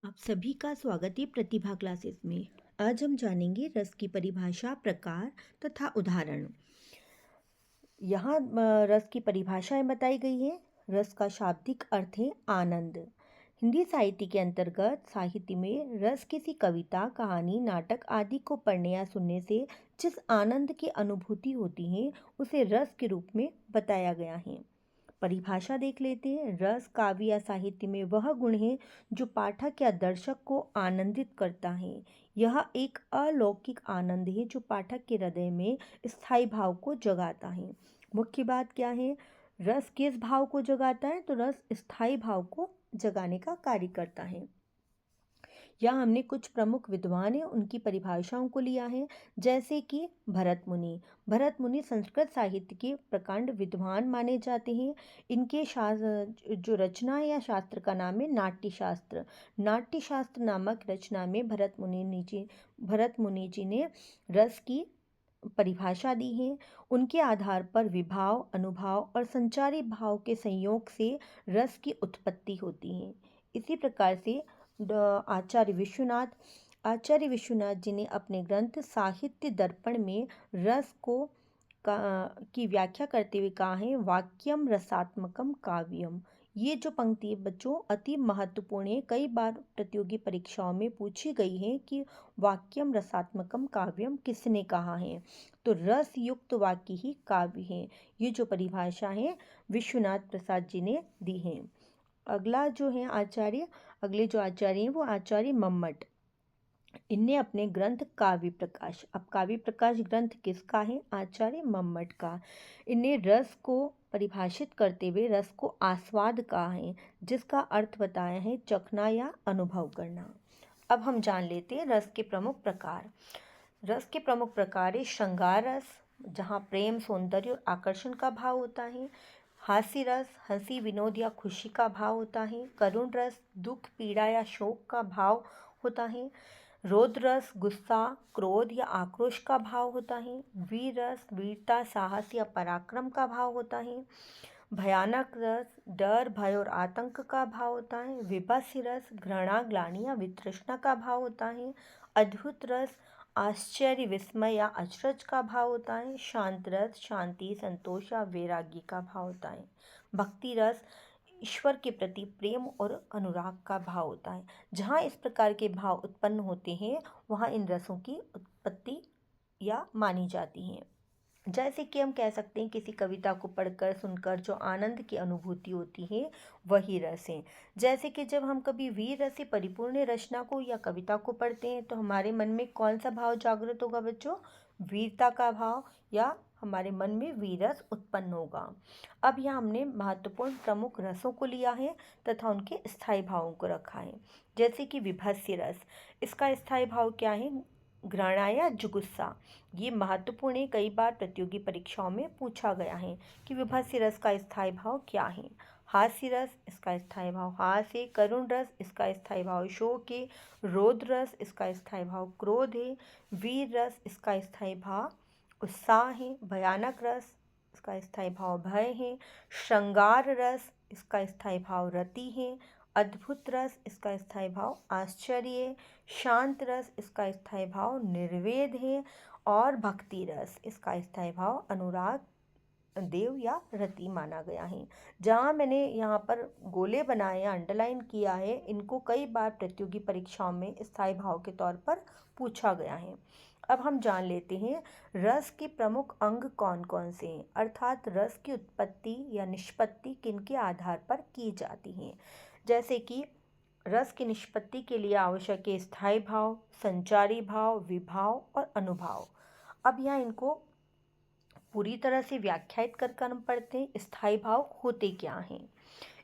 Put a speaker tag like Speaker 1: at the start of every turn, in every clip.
Speaker 1: आप सभी का स्वागत है प्रतिभा क्लासेस में। आज हम जानेंगे रस की परिभाषा, प्रकार तथा उदाहरण। यहाँ रस की परिभाषाएं बताई गई हैं। रस का शाब्दिक अर्थ है आनंद। हिंदी साहित्य के अंतर्गत साहित्य में रस किसी कविता, कहानी, नाटक आदि को पढ़ने या सुनने से जिस आनंद की अनुभूति होती है उसे रस के रूप में बताया गया है। परिभाषा देख लेते हैं। रस काव्य या साहित्य में वह गुण है जो पाठक या दर्शक को आनंदित करता है। यह एक अलौकिक आनंद है जो पाठक के हृदय में स्थायी भाव को जगाता है। मुख्य बात क्या है? रस किस भाव को जगाता है? तो रस स्थायी भाव को जगाने का कार्य करता है। यहाँ हमने कुछ प्रमुख विद्वान हैं उनकी परिभाषाओं को लिया है, जैसे कि भरत मुनि। भरत मुनि संस्कृत साहित्य के प्रकांड विद्वान माने जाते हैं। इनके जो रचना या शास्त्र का नाम है नाट्य शास्त्र। नाट्य शास्त्र नामक रचना में भरत मुनि जी ने रस की परिभाषा दी है। उनके आधार पर विभाव, अनुभाव और संचारी भाव के संयोग से रस की उत्पत्ति होती है। इसी प्रकार से आचार्य विश्वनाथ जी ने अपने ग्रंथ साहित्य दर्पण में रस की व्याख्या करते हुए कहा है, वाक्यम रसात्मकम काव्यम। ये जो पंक्ति है बच्चों अति महत्वपूर्ण है। कई बार प्रतियोगी परीक्षाओं में पूछी गई है कि वाक्यम रसात्मकम काव्यम किसने कहा है? तो रस युक्त वाक्य ही काव्य है। ये जो परिभाषा है विश्वनाथ प्रसाद जी ने दी है। अगले जो आचार्य हैं वो आचार्य मम्मट। इनने अपने ग्रंथ काव्य प्रकाश, अब काव्य प्रकाश ग्रंथ किसका है? आचार्य मम्मट का। इनने रस को परिभाषित करते हुए रस को आस्वाद कहा है, जिसका अर्थ बताया है चखना या अनुभव करना। अब हम जान लेते हैं रस के प्रमुख प्रकार। रस के प्रमुख प्रकार है श्रृंगार रस, जहाँ प्रेम, सौंदर्य और आकर्षण का भाव होता है। हास्य रस, हंसी, विनोद या खुशी का भाव होता है। करुण रस, दुख, पीड़ा या शोक का भाव होता है। रौद्र रस, गुस्सा, क्रोध या आक्रोश का भाव होता है। वीर रस, वीरता, साहस या पराक्रम का भाव होता है। भयानक रस, डर, भय और आतंक का भाव होता है। विभत्स रस, घृणा, ग्लानि या वितृष्णा का भाव होता है। अद्भुत रस, आश्चर्य, विस्मय या अचरज का भाव होता है। शांत रस, शांति, संतोष या वैराग्य का भाव होता है। भक्ति रस, ईश्वर के प्रति प्रेम और अनुराग का भाव होता है। जहाँ इस प्रकार के भाव उत्पन्न होते हैं वहाँ इन रसों की उत्पत्ति या मानी जाती है। जैसे कि हम कह सकते हैं किसी कविता को पढ़कर, सुनकर जो आनंद की अनुभूति होती है वही रस है। जैसे कि जब हम कभी वीर रस से परिपूर्ण रचना को या कविता को पढ़ते हैं तो हमारे मन में कौन सा भाव जागृत होगा बच्चों? वीरता का भाव, या हमारे मन में वीर रस उत्पन्न होगा। अब यहाँ हमने महत्वपूर्ण प्रमुख रसों को लिया है तथा उनके स्थायी भावों को रखा है। जैसे कि विभत्स्य रस, इसका स्थायी भाव क्या है? घृणा या जुगुस्सा। ये महत्वपूर्ण है, कई बार प्रतियोगी परीक्षाओं में पूछा गया है कि विभत्स्य रस का स्थायी भाव क्या है। हास्य रस, इसका स्थायी भाव हास्य है। करुण रस, इसका स्थायी भाव शोक है। रौद्र रस, इसका स्थायी भाव क्रोध है। वीर रस, इसका स्थायी भाव उत्साह है। भयानक रस, इसका स्थायी भाव भय है। श्रृंगार रस, इसका स्थायी भाव रति है। अद्भुत रस, इसका स्थायी भाव आश्चर्य है। शांत रस, इसका स्थायी भाव निर्वेद है। और भक्ति रस, इसका स्थायी भाव अनुराग, देव या रति माना गया है। जहाँ मैंने यहाँ पर गोले बनाए या अंडरलाइन किया है, इनको कई बार प्रतियोगी परीक्षाओं में स्थायी भाव के तौर पर पूछा गया है। अब हम जान लेते हैं रस के प्रमुख अंग कौन कौन से हैं, अर्थात रस की उत्पत्ति या निष्पत्ति किनके आधार पर की जाती है। जैसे कि रस की निष्पत्ति के लिए आवश्यक है स्थायी भाव, संचारी भाव, विभाव और अनुभाव। अब यहाँ इनको पूरी तरह से व्याख्यायित कर हम पढ़ते हैं। स्थायी भाव होते क्या हैं?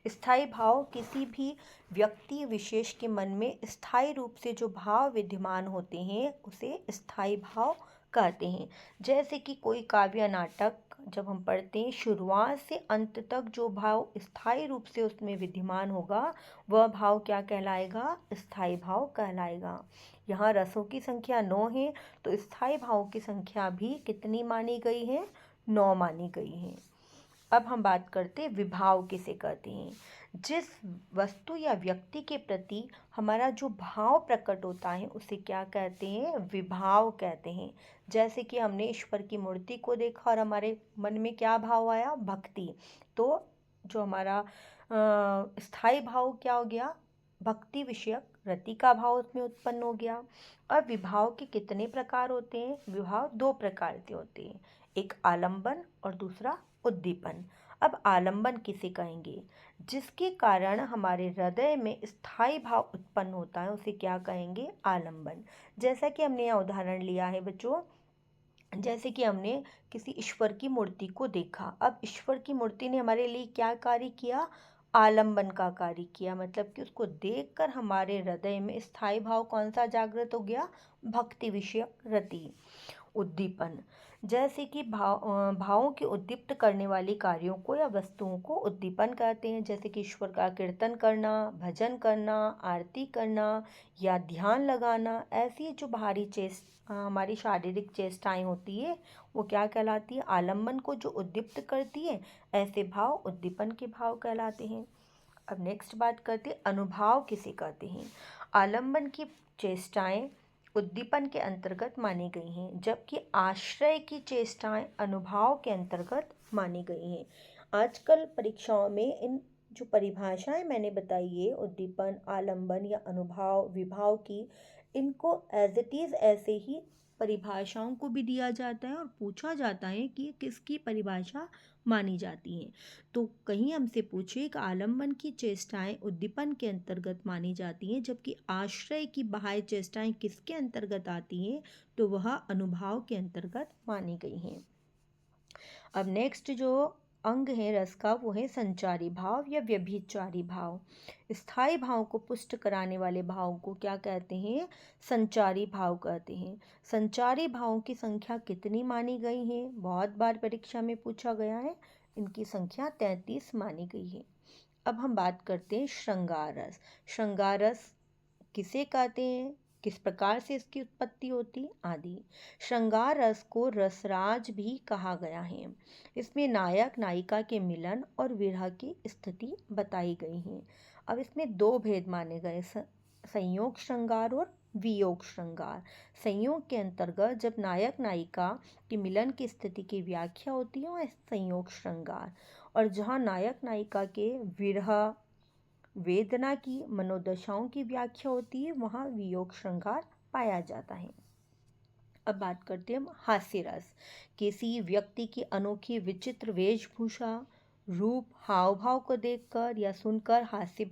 Speaker 1: स्थायी भाव किसी भी व्यक्ति विशेष के मन में स्थायी रूप से जो भाव विद्यमान होते हैं उसे स्थायी भाव कहते हैं। जैसे कि कोई काव्य या नाटक जब हम पढ़ते हैं, शुरुआत से अंत तक जो भाव स्थायी रूप से उसमें विद्यमान होगा वह भाव क्या कहलाएगा? स्थायी भाव कहलाएगा। यहाँ रसों की संख्या 9 है, तो स्थायी भावों की संख्या भी कितनी मानी गई है? 9 मानी गई है। अब हम बात करते हैं विभाव किसे कहते हैं। जिस वस्तु या व्यक्ति के प्रति हमारा जो भाव प्रकट होता है उसे क्या कहते हैं, विभाव कहते हैं। जैसे कि हमने ईश्वर की मूर्ति को देखा और हमारे मन में क्या भाव आया, भक्ति। तो जो हमारा स्थायी भाव क्या हो गया, भक्ति विषयक रति का भाव उसमें उत्पन्न हो गया। अब विभाव के कितने प्रकार होते हैं, विभाव दो प्रकार के होते हैं, एक आलंबन और दूसरा उद्दीपन। अब आलंबन किसे कहेंगे, जिसके कारण हमारे हृदय में स्थायी भाव उत्पन्न होता है उसे क्या कहेंगे, आलंबन। जैसा कि हमने यहाँ उदाहरण लिया है बच्चों, जैसे कि हमने किसी ईश्वर की मूर्ति को देखा। अब ईश्वर की मूर्ति ने हमारे लिए क्या कार्य किया, आलंबन का कार्य किया। मतलब कि उसको देखकर हमारे हृदय में स्थायी भाव कौन सा जागृत हो गया, भक्ति विषयक रति। उद्दीपन, जैसे कि भावों के उद्दीप्त करने वाली कार्यों को या वस्तुओं को उद्दीपन कहते हैं। जैसे कि ईश्वर का कीर्तन करना, भजन करना, आरती करना या ध्यान लगाना, ऐसी जो बाहरी हमारी शारीरिक चेष्टाएं होती है वो क्या कहलाती है, आलंबन को जो उद्दीप्त करती है, ऐसे भाव उद्दीपन के भाव कहलाते हैं। अब नेक्स्ट बात करते हैं अनुभाव किसे कहते हैं। आलंबन की चेष्टाएं उद्दीपन के अंतर्गत मानी गई हैं, जबकि आश्रय की चेष्टाएं अनुभाव के अंतर्गत मानी गई हैं। आजकल परीक्षाओं में इन जो परिभाषाएं मैंने बताई है, उद्दीपन, आलंबन या अनुभाव, विभाव की, इनको एज इट इज़ ऐसे ही परिभाषाओं को भी दिया जाता है और पूछा जाता है कि किसकी परिभाषा मानी जाती है। तो कहीं हमसे पूछे कि आलंबन की चेष्टाएं उद्दीपन के अंतर्गत मानी जाती हैं, जबकि आश्रय की बाह्य चेष्टाएं किसके अंतर्गत आती हैं, तो वह अनुभाव के अंतर्गत मानी गई हैं। अब नेक्स्ट जो अंग है रस का, वो है संचारी भाव या व्यभिचारी भाव। स्थायी भाव को पुष्ट कराने वाले भाव को क्या कहते हैं, संचारी भाव कहते हैं। संचारी भावों की संख्या कितनी मानी गई है, बहुत बार परीक्षा में पूछा गया है, इनकी संख्या 33 मानी गई है। अब हम बात करते हैं श्रृंगार रस। श्रृंगार रस किसे कहते हैं, किस प्रकार से इसकी उत्पत्ति होती आदि। श्रृंगार रस को रसराज भी कहा गया है। इसमें नायक नायिका के मिलन और विरह की स्थिति बताई गई है। अब इसमें दो भेद माने गए, संयोग श्रृंगार और वियोग श्रृंगार। संयोग के अंतर्गत जब नायक नायिका के मिलन की स्थिति की व्याख्या होती है वह संयोग श्रृंगार, और जहाँ नायक नायिका के विरह वेदना की मनोदशाओं की व्याख्या होती है वहाँ वियोग श्रृंगार पाया जाता है। अब बात करते हैं हम हास्य रस। किसी व्यक्ति की अनोखी विचित्र वेशभूषा, रूप, हाव भाव को देखकर या सुनकर हास्य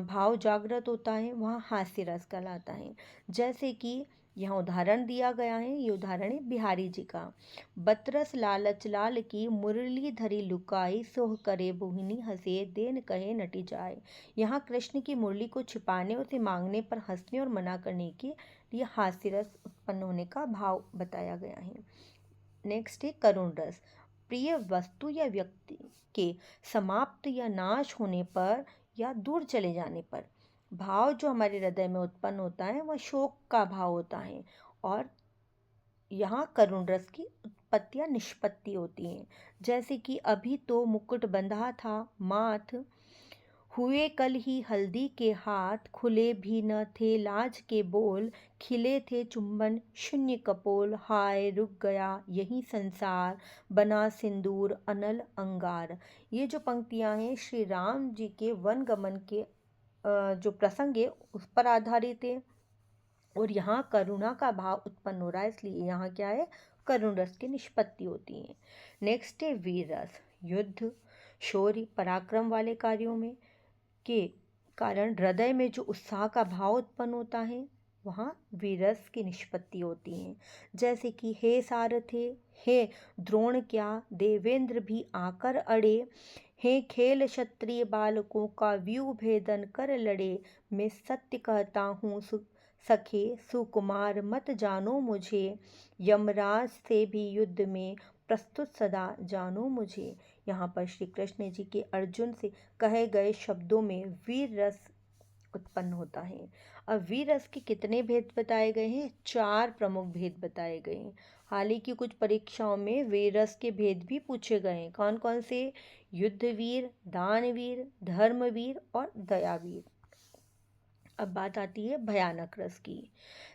Speaker 1: भाव जागृत होता है, वहाँ हास्य रस कहलाता है। जैसे कि यहाँ उदाहरण दिया गया है, ये उदाहरण है बिहारी जी का। बतरस लालच लाल की मुरली धरी लुकाई, सोह करे मोहिनी हंसे देन कहे नटी जाए। यहाँ कृष्ण की मुरली को छिपाने, उसे मांगने पर हंसने और मना करने के लिए हास्य रस उत्पन्न होने का भाव बताया गया है। नेक्स्ट है करुण रस। प्रिय वस्तु या व्यक्ति के समाप्त या नाश होने पर या दूर चले जाने पर भाव जो हमारे हृदय में उत्पन्न होता है वह शोक का भाव होता है, और यहाँ करुण रस की उत्पत्ति या निष्पत्ति होती है। जैसे कि अभी तो मुकुट बंधा था माथ, हुए कल ही हल्दी के हाथ, खुले भी न थे लाज के बोल, खिले थे चुंबन शून्य कपोल, हाय रुक गया यही संसार, बना सिंदूर अनल अंगार। ये जो पंक्तियाँ हैं श्री राम जी के वन गमन के जो प्रसंग है उस पर आधारित है, और यहाँ करुणा का भाव उत्पन्न हो रहा है, इसलिए यहाँ क्या है, करुण रस की निष्पत्ति होती है। नेक्स्ट है वीर रस। युद्ध, शौर्य, पराक्रम वाले कार्यों में के कारण हृदय में जो उत्साह का भाव उत्पन्न होता है वहाँ वीरस की निष्पत्ति होती है। जैसे कि हे सारथे, हे द्रोण क्या देवेंद्र भी आकर अड़े, हे खेल क्षत्रिय बालकों का व्यूह भेदन कर लड़े, मैं सत्य कहता हूँ सखे सुकुमार मत जानो मुझे, यमराज से भी युद्ध में प्रस्तुत सदा जानो मुझे। यहाँ पर श्री कृष्ण जी के अर्जुन से कहे गए शब्दों में वीर रस उत्पन्न होता है। अब वीर रस के कितने भेद बताए गए हैं? 4 प्रमुख भेद बताए गए हैं। हाल ही की कुछ परीक्षाओं में वीर रस के भेद भी पूछे गए हैं। कौन कौन से? युद्धवीर, दानवीर, धर्मवीर और दयावीर। अब बात आती है भयानक रस की।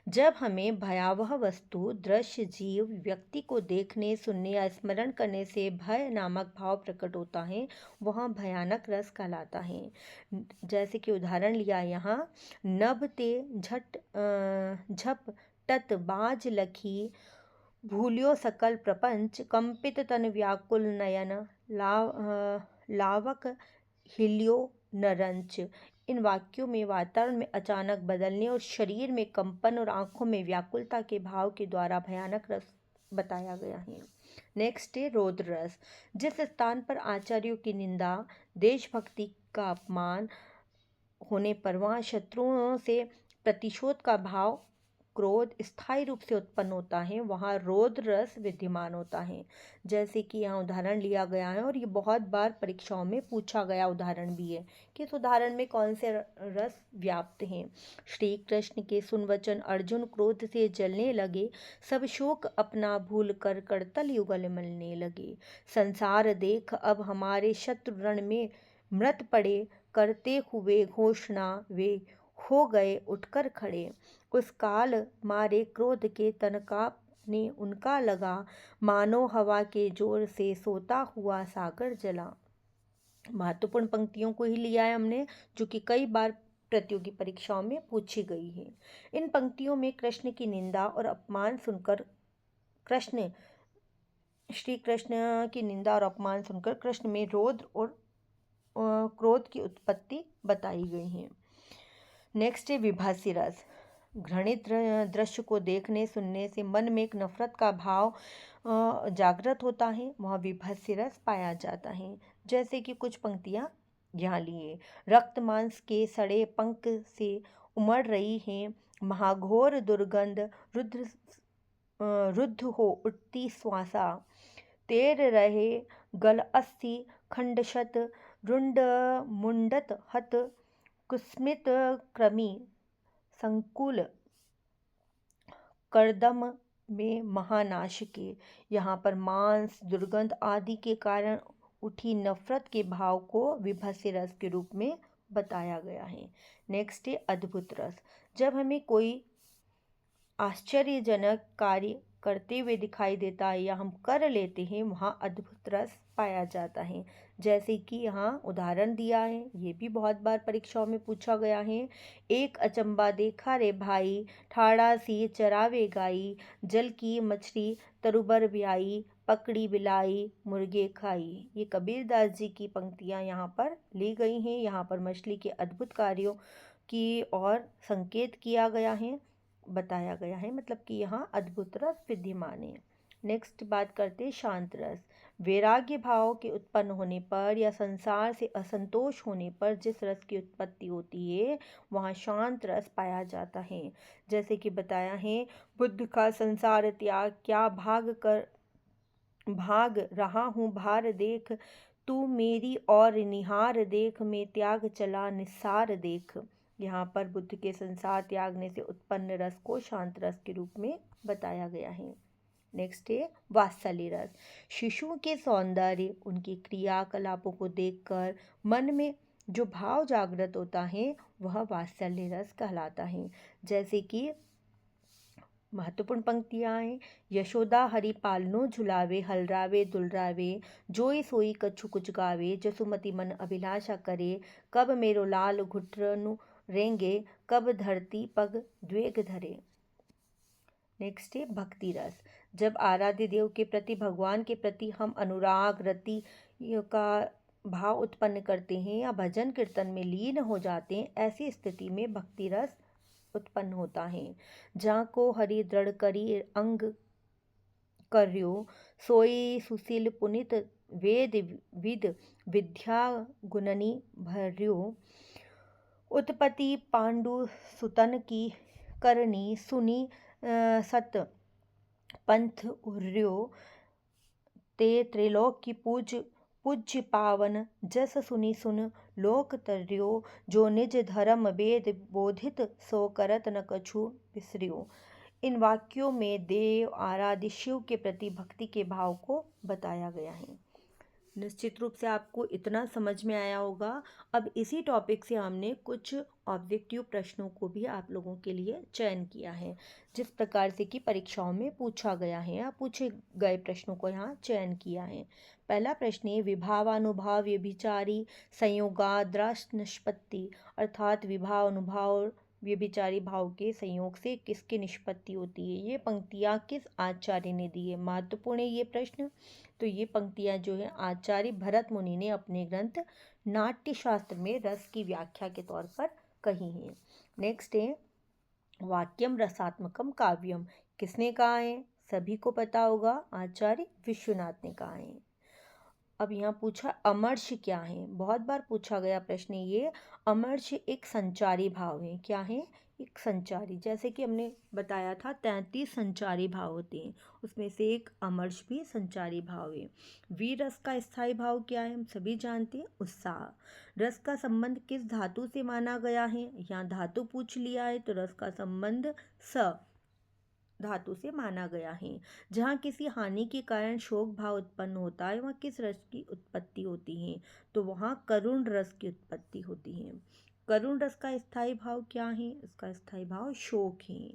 Speaker 1: जब हमें भयावह वस्तु, दृश्य, जीव, व्यक्ति को देखने, सुनने या स्मरण करने से भय नामक भाव प्रकट होता है, वह भयानक रस कहलाता है। जैसे कि उदाहरण लिया यहाँ, नभ ते झप टत बाज लखी, भूलियो सकल प्रपंच, कंपित तन व्याकुल नयन, लावक हिलियो नरंच। इन वाक्यों में वातावरण में अचानक बदलने और शरीर में कंपन और आंखों में व्याकुलता के भाव के द्वारा भयानक रस बताया गया है। नेक्स्ट है रौद्र रस। जिस स्थान पर आचार्यों की निंदा, देशभक्ति का अपमान होने पर वहाँ शत्रुओं से प्रतिशोध का भाव, क्रोध स्थायी रूप से उत्पन्न होता है, वहाँ रौद्र रस विद्यमान होता है। जैसे कि यहाँ उदाहरण लिया गया है और ये बहुत बार परीक्षाओं में पूछा गया उदाहरण भी है कि इस उदाहरण में कौन से रस व्याप्त हैं। श्री कृष्ण के सुनवचन, अर्जुन क्रोध से जलने लगे, सब शोक अपना भूल कर करतल युगल मलने लगे, संसार देख अब हमारे शत्रु रण में मृत पड़े, करते हुए घोषणा वे हो गए उठकर खड़े, उस काल मारे क्रोध के तनकाप ने उनका लगा, मानो हवा के जोर से सोता हुआ सागर जला। महत्वपूर्ण पंक्तियों को ही लिया है हमने, जो कि कई बार प्रतियोगी परीक्षाओं में पूछी गई है। इन पंक्तियों में कृष्ण की निंदा और अपमान सुनकर श्री कृष्ण की निंदा और अपमान सुनकर कृष्ण में रौद्र और क्रोध की उत्पत्ति बताई गई है। नेक्स्ट है विभासी रस। घृणित दृश्य को देखने सुनने से मन में एक नफरत का भाव जागृत होता है, वहाँ विभत्सी रस पाया जाता है। जैसे कि कुछ पंक्तियाँ यहाँ लिए, रक्त मांस के सड़े पंख से उमड़ रही हैं, महाघोर दुर्गंध, रुद्ध हो उठती श्वासा, तेर रहे गल अस्थि खंडशत, रुंड मुंडत हत, कुस्मित क्रमी संकुल करदम में महानाश के। यहाँ पर मांस, दुर्गंध आदि के कारण उठी नफरत के भाव को विभत्सी रस के रूप में बताया गया है। नेक्स्ट है अद्भुत रस। जब हमें कोई आश्चर्यजनक कार्य करते हुए दिखाई देता है या हम कर लेते हैं, वहाँ अद्भुत रस पाया जाता है। जैसे कि यहाँ उदाहरण दिया है, ये भी बहुत बार परीक्षाओं में पूछा गया है। एक अचंबा देखा रे भाई, ठाड़ा सी चरावे गाई, जल की मछली तरुबर ब्याई, पकड़ी बिलाई मुर्गे खाई। ये कबीरदास जी की पंक्तियाँ यहाँ पर ली गई हैं। यहाँ पर मछली के अद्भुत कार्यों की और संकेत किया गया है, बताया गया है, मतलब कि यहाँ अद्भुत रस विद्यमान है। नेक्स्ट बात करते हैं शांत रस। वैराग्य भाव के उत्पन्न होने पर या संसार से असंतोष होने पर जिस रस की उत्पत्ति होती है, वहाँ शांत रस पाया जाता है। जैसे कि बताया है, बुद्ध का संसार त्याग, क्या भाग रहा हूँ भार देख, तू मेरी और निहार देख, मैं त्याग चला निस्सार देख। यहाँ पर बुद्ध के संसार त्यागने से उत्पन्न रस को शांत रस के रूप में बताया गया है। नेक्स्ट है वात्सल्य रस। शिशुओं के सौंदर्य, उनकी क्रियाकलापों को देखकर मन में जो भाव जागृत होता है, वह वात्सल्य रस कहलाता है। जैसे कि महत्वपूर्ण पंक्तियाँ हैं, यशोदा हरि पालनो झुलावे, हलरावे दुलरावे, जोई सोई कछु कुछ गावे, जसुमति मन अभिलाषा करे, कब मेरो लाल घुटरनु रेंगे, कब धरती पग द्वेग धरे। नेक्स्ट है भक्ति रस। जब आराध्य देव के प्रति, भगवान के प्रति हम अनुराग रति का भाव उत्पन्न करते हैं या भजन कीर्तन में लीन हो जाते हैं, ऐसी स्थिति में भक्ति रस उत्पन्न होता है। जहाँ को हरि दृढ़ करी अंग कर्यो, सोई सुशील पुनित वेद विद विद्या गुणनी भर्यो, उत्पत्ति पांडु सुतन की करनी, सुनी सत पंथ उर्यो, ते त्रिलोक की पूज्य पावन, जस सुनी सुन लोक तर्यो, जो निज धर्म वेद बोधित, सो करत न कछु विसर्यो। इन वाक्यों में देव आराध्य शिव के प्रति भक्ति के भाव को बताया गया है। निश्चित रूप से आपको इतना समझ में आया होगा। अब इसी टॉपिक से हमने कुछ ऑब्जेक्टिव प्रश्नों को भी आप लोगों के लिए चयन किया है, जिस प्रकार से कि परीक्षाओं में पूछा गया है या पूछे गए प्रश्नों को यहाँ चयन किया है। पहला प्रश्न है, विभावानुभाव व्यभिचारी संयोगाद्राश निष्पत्ति, अर्थात विभाव अनुभाव व्यभिचारी भाव के संयोग से किसकी निष्पत्ति होती है। ये पंक्तियाँ किस आचार्य ने दी है, महत्वपूर्ण है ये प्रश्न। तो ये पंक्तियाँ जो है आचार्य भरत मुनि ने अपने ग्रंथ नाट्यशास्त्र में रस की व्याख्या के तौर पर कही हैं। नेक्स्ट है, वाक्यम रसात्मकम काव्यम, किसने कहा है, सभी को पता होगा, आचार्य विश्वनाथ ने कहा है। अब यहाँ पूछा अमर्ष क्या है, बहुत बार पूछा गया प्रश्न ये। अमर्ष एक संचारी भाव है। क्या है, एक संचारी, जैसे कि हमने बताया था 33 संचारी भाव होते हैं, उसमें से एक अमर्ष भी संचारी भाव है। वीर रस का स्थायी भाव क्या है, हम सभी जानते हैं, उत्साह। रस का संबंध किस धातु से माना गया है, यहाँ धातु पूछ लिया है, तो रस का संबंध स धातु से माना गया है। जहाँ किसी हानि के कारण शोक भाव उत्पन्न होता है, वहाँ किस रस की उत्पत्ति होती है, तो वहाँ करुण रस की उत्पत्ति होती है। करुण रस का स्थायी भाव क्या है, इसका स्थायी भाव शोक है।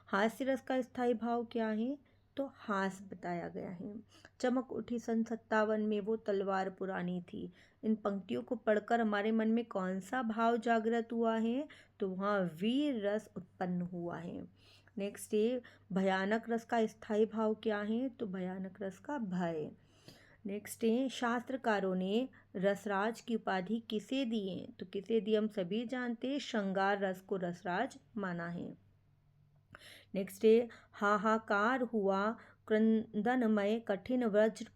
Speaker 1: हास्य रस का स्थायी भाव क्या है, तो हास बताया गया है। चमक उठी सन 57 में वो तलवार पुरानी थी। इन पंक्तियों को पढ़कर हमारे मन में कौन सा भाव जागृत हुआ है, तो वहाँ वीर रस उत्पन्न हुआ है। नेक्स्ट है, भयानक रस का स्थायी भाव क्या है, तो भयानक रस का भय। नेक्स्ट है, शास्त्रकारों ने रसराज की उपाधि किसे दी है, तो किसे दी हम सभी जानते हैं, श्रृंगार रस को रसराज माना है। नेक्स्ट है, हाहाकार हुआ क्रंदनमय कठिन वज्र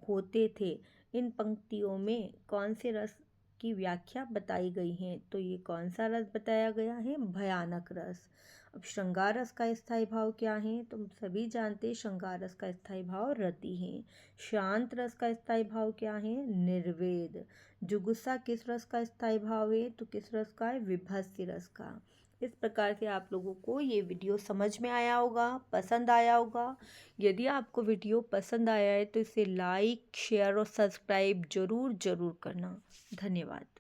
Speaker 1: होते थे। इन पंक्तियों में कौन से रस की व्याख्या बताई गई है, तो ये कौन सा रस बताया गया है, भयानक रस। अब श्रृंगार रस का स्थायी भाव क्या है, तो हम सभी जानते हैं श्रृंगार रस का स्थायी भाव रति है। शांत रस का स्थायी भाव क्या है, निर्वेद। जुगुस्सा किस रस का स्थायी भाव है, तो किस रस का है, विभत्स्य रस का। इस प्रकार से आप लोगों को ये वीडियो समझ में आया होगा, पसंद आया होगा। यदि आपको वीडियो पसंद आया है तो इसे लाइक शेयर और सब्सक्राइब ज़रूर करना। धन्यवाद।